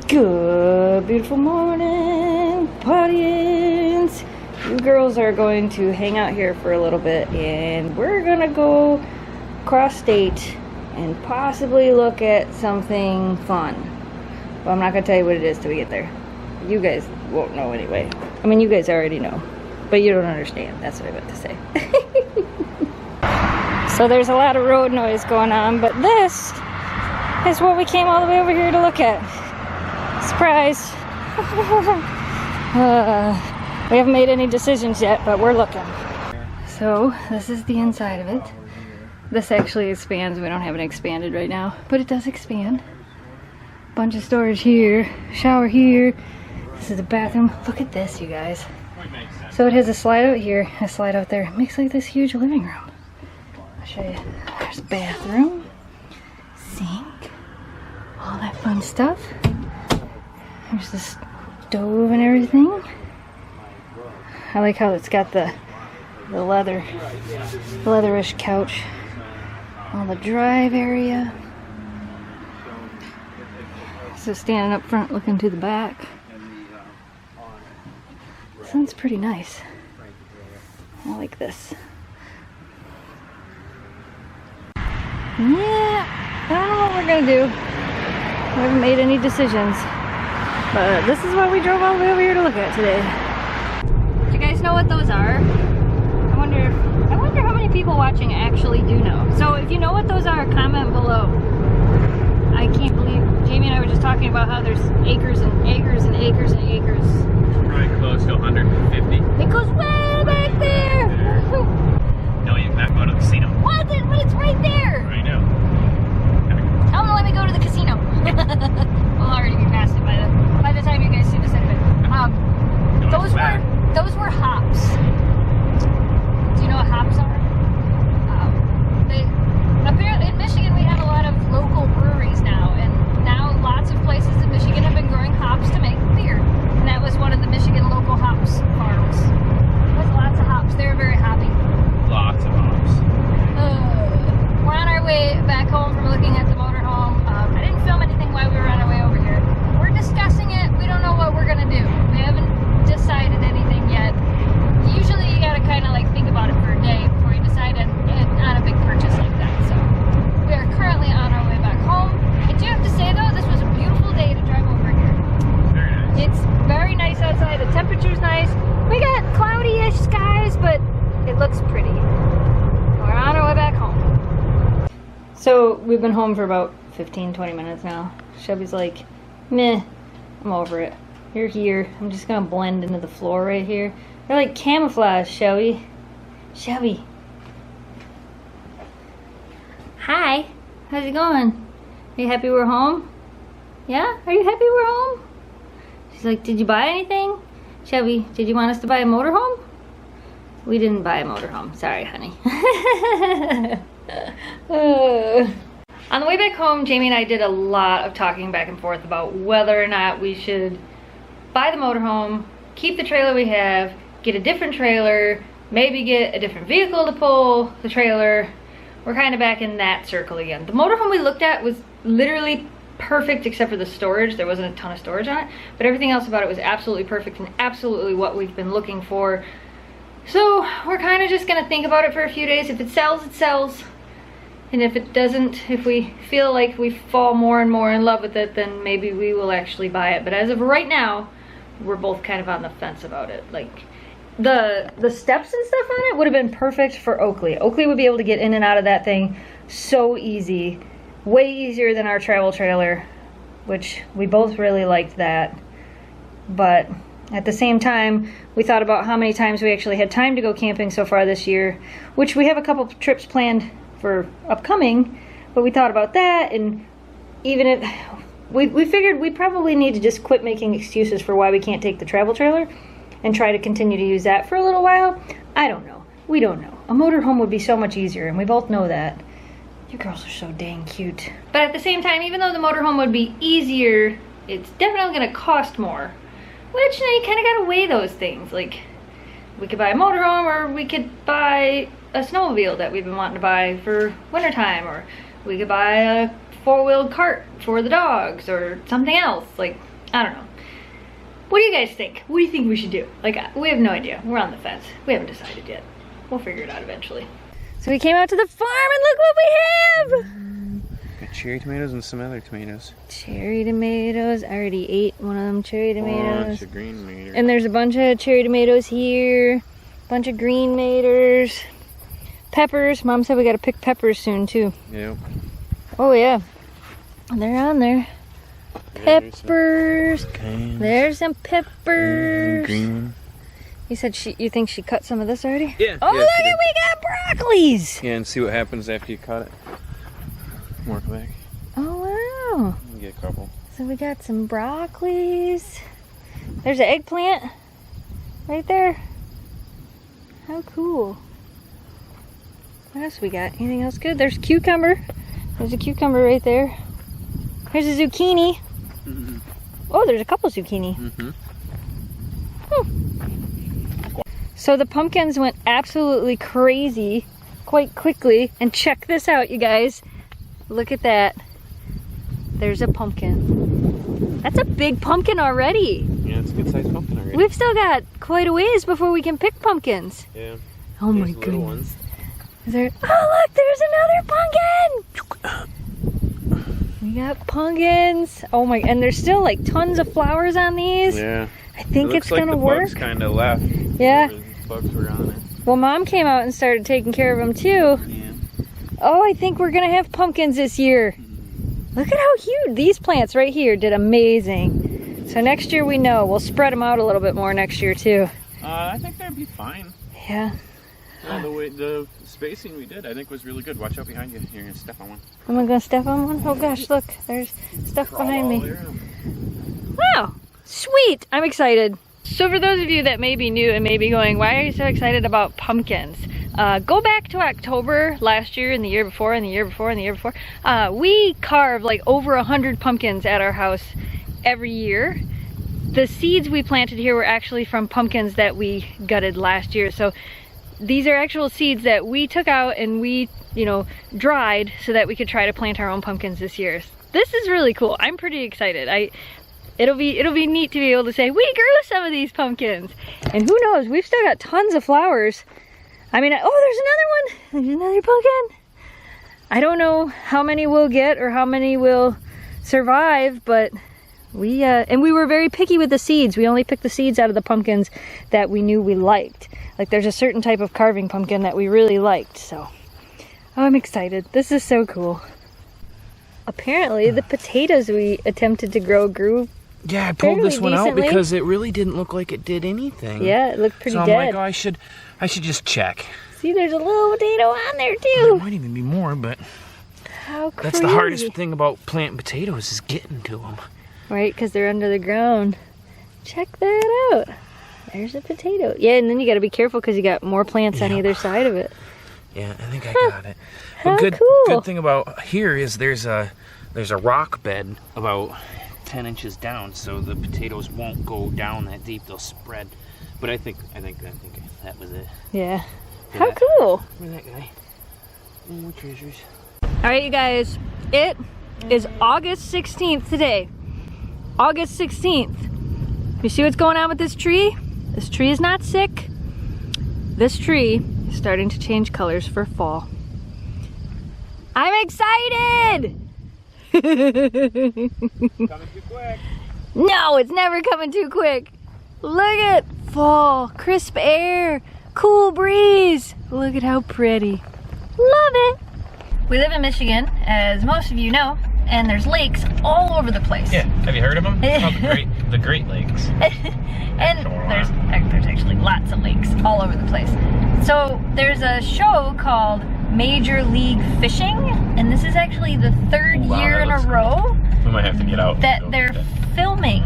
Good beautiful morning, audience. You girls are going to hang out here for a little bit and we're gonna go cross state and possibly look at something fun. But I'm not gonna tell you what it is till we get there. You guys won't know anyway. I mean, you guys already know, but you don't understand. That's what I meant to say. So there's a lot of road noise going on, but this is what we came all the way over here to look at. Surprise! We haven't made any decisions yet, but we're looking. So this is the inside of it. This actually expands. We don't have it expanded right now, but it does expand. Bunch of storage here, shower here. This is the bathroom. Look at this, you guys. So it has a slide out here, a slide out there. It makes like this huge living room. I'll show you. There's a bathroom, sink, all that fun stuff. There's the stove and everything. I like how it's got the leatherish couch. All the drive area. So standing up front looking to the back. This one's pretty nice. I like this. Yeah, I don't know what we're gonna do. We haven't made any decisions. But this is what we drove all the way over here to look at today. Do you guys know what those are? I wonder how many people watching actually do know. So if you know what those are, comment below. I can't believe Jamie and I were just talking about how there's acres and acres and acres and acres. Probably close to 150. It goes way back there. No, you can go to the casino. What? But it's right there. I know. Tell them to let me go to the casino. We'll already be past it by the time you guys see this anyway. Those were hops. Do you know what hops are? Apparently in Michigan we have a lot of local breweries now, and now lots of places in Michigan have been growing hops to make beer. And that was one of the Michigan local hops farms. With lots of hops. They were very hoppy. Lots of hops. We're on our way back home from looking at the motorhome. I didn't film anything while we were on our way over here. We're discussing it. We don't know what we're gonna do. We haven't decided anything yet. Usually you gotta kind of like think about it for a day before you decide on a big purchase like that. So we are currently on our way back home. I do have to say though, this was a beautiful day to drive over here. Very nice. It's very nice outside. The temperature's nice. We got cloudy-ish skies, but it looks pretty. We're on our way back home. So we've been home for about 15-20 minutes now. Shelby's like, meh, I'm over it. You're here. I'm just gonna blend into the floor right here. They're like camouflage, Shelby. Shelby. Hi. How's it going? Are you happy we're home? Yeah? Are you happy we're home? She's like, did you buy anything? Shelby, did you want us to buy a motorhome? We didn't buy a motorhome. Sorry, honey. On the way back home, Jamie and I did a lot of talking back and forth about whether or not we should buy the motorhome, keep the trailer we have, get a different trailer, maybe get a different vehicle to pull the trailer. We're kind of back in that circle again. The motorhome we looked at was literally perfect except for the storage. There wasn't a ton of storage on it, but everything else about it was absolutely perfect and absolutely what we've been looking for. So we're kind of just gonna think about it for a few days. If it sells, it sells. And if it doesn't, if we feel like we fall more and more in love with it, then maybe we will actually buy it. But as of right now, we're both kind of on the fence about it. Like the steps and stuff on it would have been perfect for Oakley. Oakley would be able to get in and out of that thing so easy. Way easier than our travel trailer, which we both really liked that. But at the same time, we thought about how many times we actually had time to go camping so far this year, which we have a couple trips planned for upcoming, but we thought about that, and even if we figured we probably need to just quit making excuses for why we can't take the travel trailer and try to continue to use that for a little while. I don't know. We don't know. A motorhome would be so much easier, and we both know that. You girls are so dang cute. But at the same time, even though the motorhome would be easier, it's definitely gonna cost more. Which, you know, you kind of gotta weigh those things. Like, we could buy a motorhome, or we could buy a snowmobile that we've been wanting to buy for wintertime, or we could buy a four-wheeled cart for the dogs, or something else. Like, I don't know. What do you guys think? What do you think we should do? Like, we have no idea. We're on the fence. We haven't decided yet. We'll figure it out eventually. So we came out to the farm and look what we have! Got cherry tomatoes and some other tomatoes. Cherry tomatoes. I already ate one of them cherry tomatoes. Bunch of green tomatoes. And there's a bunch of cherry tomatoes here. Bunch of green tomatoes. Peppers. Mom said we gotta pick peppers soon too. Yep. Oh yeah. They're on there. Peppers. There's some peppers. Green one. You said you think she cut some of this already? Yeah. Oh, yeah, look at, we got broccolis. Yeah, and see what happens after you cut it. More quick. Oh wow. You get a couple. So we got some broccolis. There's an eggplant right there. How cool. What else we got? Anything else good? There's cucumber. There's a cucumber right there. Here's a zucchini. Mm-hmm. Oh, there's a couple zucchini. Mm-hmm. So the pumpkins went absolutely crazy quite quickly. And check this out, you guys. Look at that. There's a pumpkin. That's a big pumpkin already. Yeah, it's a good sized pumpkin already. We've still got quite a ways before we can pick pumpkins. Yeah. Oh my There's little goodness. ones. Is there? Oh look, there's another pumpkin! We got pumpkins. Oh my, and there's still like tons of flowers on these. Yeah. I think it's like gonna the work. Bugs kind of left. Yeah. The bugs were on it. Well, Mom came out and started taking care of them too. Yeah. Oh, I think we're gonna have pumpkins this year. Look at how huge these plants right here did amazing. So next year we know we'll spread them out a little bit more next year too. I think that'd be fine. Yeah. Yeah, the spacing we did, I think, was really good. Watch out behind you. You're gonna step on one. Am I gonna step on one? Oh gosh, look, there's stuff behind me. Wow, sweet, I'm excited. So for those of you that may be new and may be going, why are you so excited about pumpkins? Go back to October last year and the year before and the year before and the year before. We carved like over 100 pumpkins at our house every year. The seeds we planted here were actually from pumpkins that we gutted last year. So these are actual seeds that we took out and we, dried so that we could try to plant our own pumpkins this year. This is really cool. I'm pretty excited. It'll be neat to be able to say, we grew some of these pumpkins. And who knows, we've still got tons of flowers. I mean, oh, there's another one. There's another pumpkin. I don't know how many we'll get or how many will survive, but we were very picky with the seeds. We only picked the seeds out of the pumpkins that we knew we liked. Like there's a certain type of carving pumpkin that we really liked, so. Oh, I'm excited. This is so cool. Apparently, the potatoes we attempted to grow grew. Yeah, I pulled this one out decently. because it really didn't look like it did anything. Yeah, it looked pretty so I'm dead. like, oh, I should just check. See, there's a little potato on there There too. might even be more, but How crazy. that's the hardest thing about planting potatoes is getting to them. Right, because they're under the ground. Check that out. There's a potato. Yeah, and then you got to be careful because you got more plants on either side of it. Yeah, I think I got it. How But cool. good thing about here is there's a rock bed about 10 inches down, so the potatoes won't go down that deep. They'll spread. But I think that was it. Yeah. For How that. cool. Where's that guy? More treasures. All right, you guys. It is August 16th today. August 16th. You see what's going on with this tree? This tree is not sick. This tree is starting to change colors for fall. I'm excited! Coming too quick. No, it's never coming too quick. Look at fall, crisp air, cool breeze. Look at how pretty. Love it. We live in Michigan, as most of you know, and there's lakes all over the place. Yeah, have you heard of them? It's called the Great Lakes. And there's actually lots of lakes all over the place. So there's a show called Major League Fishing, and this is actually the third year in a row We might have to get out. that they're filming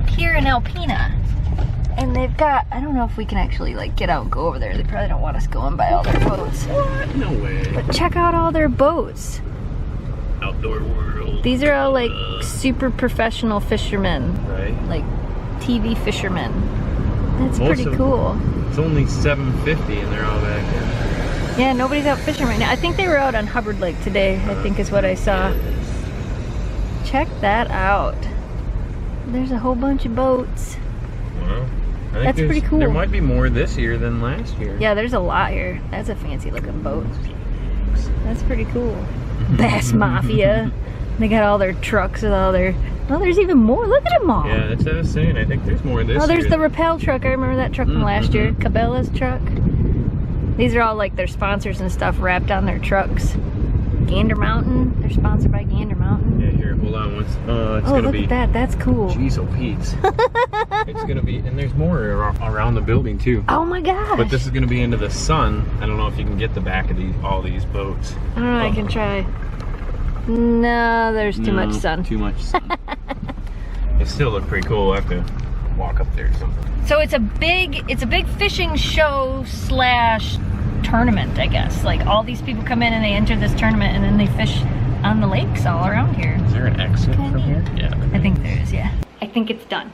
here in Alpena. And they've got, I don't know if we can actually like get out and go over there. They probably don't want us going by all their boats. What? No way. But check out all their boats. Outdoor world. These are all like super professional fishermen, Right. like TV fishermen. That's Most pretty of- cool. It's only 7:50 and they're all back there. Yeah, nobody's out fishing right now. I think they were out on Hubbard Lake today, I think is what I saw. Check that out. there's a whole bunch of boats. Wow. I think That's pretty cool. There might be more this year than last year. Yeah, there's a lot here. That's a fancy looking boat. That's pretty cool. Bass Mafia. They got all their trucks with all their... Oh, there's even more. Look at them all. Yeah, that's what I was saying. I think there's more this year. Oh, there's the Rappel truck. I remember that truck from last year. Cabela's truck. These are all like their sponsors and stuff wrapped on their trucks. Gander Mountain. They're sponsored by Gander Mountain. Yeah, here, hold on. It's Oh, gonna look be... at that. That's cool. Jeez, oh Pete's. It's gonna be... And there's more around the building, too. Oh my gosh. But this is gonna be into the sun. I don't know if you can get the back of all these boats. I don't know. I can try. No, there's too much sun. Too much sun. They still look pretty cool. We'll have to walk up there or something. So it's a big fishing show slash tournament, I guess. Like all these people come in and they enter this tournament and then they fish on the lakes all around here. Is there an exit from here? Yeah. I think there is, yeah. I think it's done.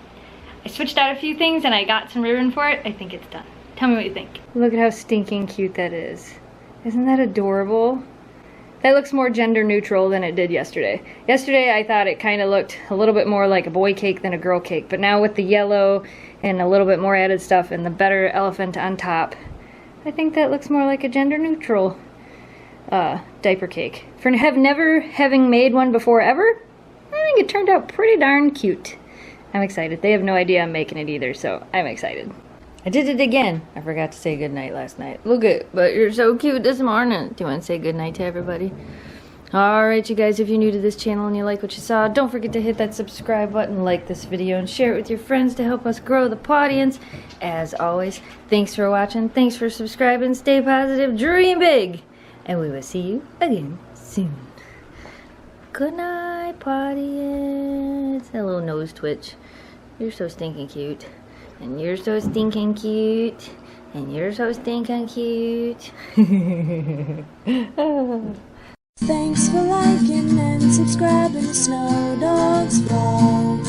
I switched out a few things and I got some ribbon for it. I think it's done. Tell me what you think. Look at how stinking cute that is. Isn't that adorable? That looks more gender neutral than it did yesterday. Yesterday I thought it kind of looked a little bit more like a boy cake than a girl cake, but now with the yellow and a little bit more added stuff and the better elephant on top, I think that looks more like a gender neutral diaper cake. For never having made one before ever, I think it turned out pretty darn cute. I'm excited. They have no idea I'm making it either, so I'm excited. I did it again. I forgot to say goodnight last night. Look at, but you're so cute this morning. Do you want to say goodnight to everybody? Alright, you guys, if you're new to this channel and you like what you saw, don't forget to hit that subscribe button, like this video, and share it with your friends to help us grow the audience. As always, thanks for watching, thanks for subscribing, stay positive, dream big, and we will see you again soon. Good night, audience. A little nose twitch. You're so stinking cute. And you're so stinking cute. And you're so stinking cute. Thanks for liking and subscribing to Snow Dogs Vlog.